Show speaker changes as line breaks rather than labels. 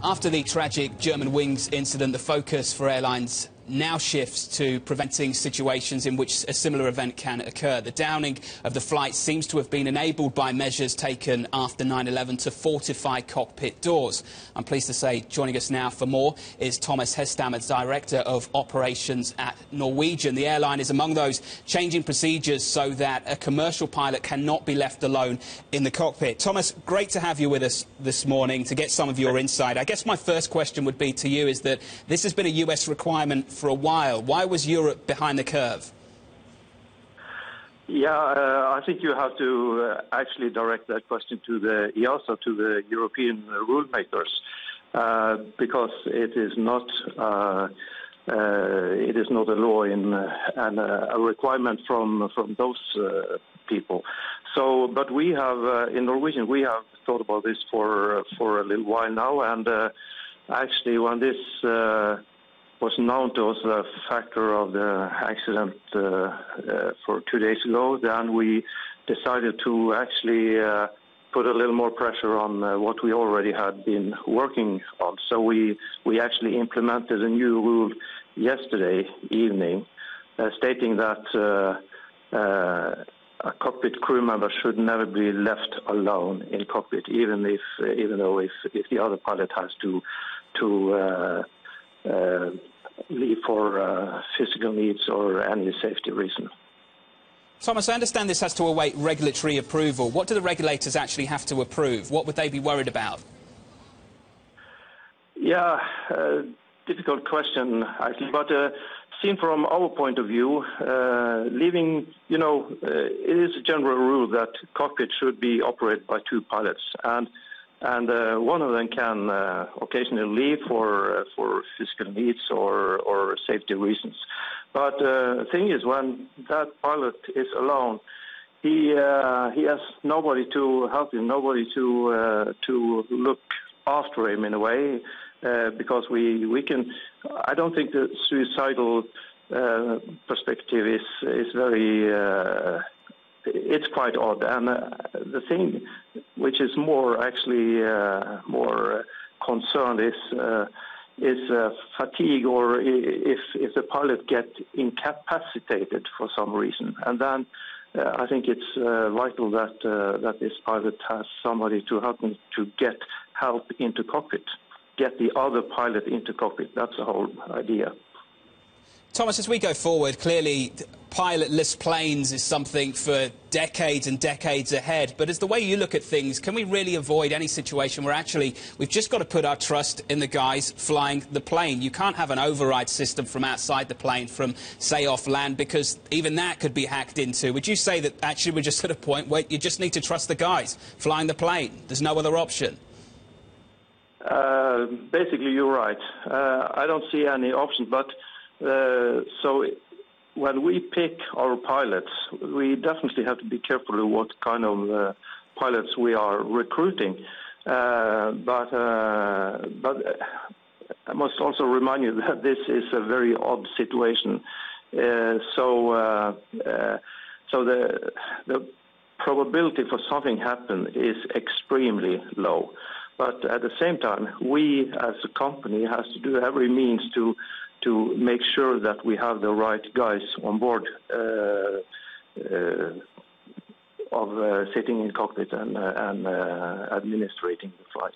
After the tragic Germanwings incident, the focus for airlines now shifts to preventing situations in which a similar event can occur. The downing of the flight seems to have been enabled by measures taken after 9/11 to fortify cockpit doors. I'm pleased to say joining us now for more is Tomas, Hesthammer, Director of Operations at Norwegian. The airline is among those changing procedures so that a commercial pilot cannot be left alone in the cockpit. Tomas, great to have you with us this morning to get some of your insight. I guess my first question would be to you is that this has been a US requirement for a while. Why was Europe behind the curve?
Yeah, I think you have to actually direct that question to the EASA, to the European rule makers, because it is not a law and a requirement from those people. So, but we have in Norwegian we have thought about this for a little while now, and actually when this was known to us, the factor of the accident for 2 days ago, then we decided to actually put a little more pressure on what we already had been working on. So we actually implemented a new rule yesterday evening, stating that a cockpit crew member should never be left alone in cockpit, even though if the other pilot has to leave for physical needs or any safety reason.
Tomas, I understand this has to await regulatory approval. What do the regulators actually have to approve? What would they be worried about?
Yeah, difficult question, actually. But seen from our point of view, it is a general rule that cockpit should be operated by two pilots. And one of them can occasionally leave for physical needs or safety reasons. But the thing is, when that pilot is alone, he has nobody to help him, nobody to look after him in a way, because we can. I don't think the suicidal perspective is very. It's quite odd, and the thing which is more concerned is fatigue, or if the pilot gets incapacitated for some reason, and then I think it's vital that this pilot has somebody to help him to get help into cockpit, get the other pilot into cockpit. That's the whole idea.
Tomas, as we go forward, clearly pilotless planes is something for decades and decades ahead. But as the way you look at things, can we really avoid any situation where actually we've just got to put our trust in the guys flying the plane? You can't have an override system from outside the plane, from, say, off land, because even that could be hacked into. Would you say that actually we're just at a point where you just need to trust the guys flying the plane? There's no other option?
Basically, you're right. I don't see any option, but so when we pick our pilots, we definitely have to be careful of what kind of pilots we are recruiting. But I must also remind you that this is a very odd situation. So the probability for something happen is extremely low. But at the same time, we as a company has to do every means to make sure that we have the right guys on board of sitting in cockpit and administrating the flight.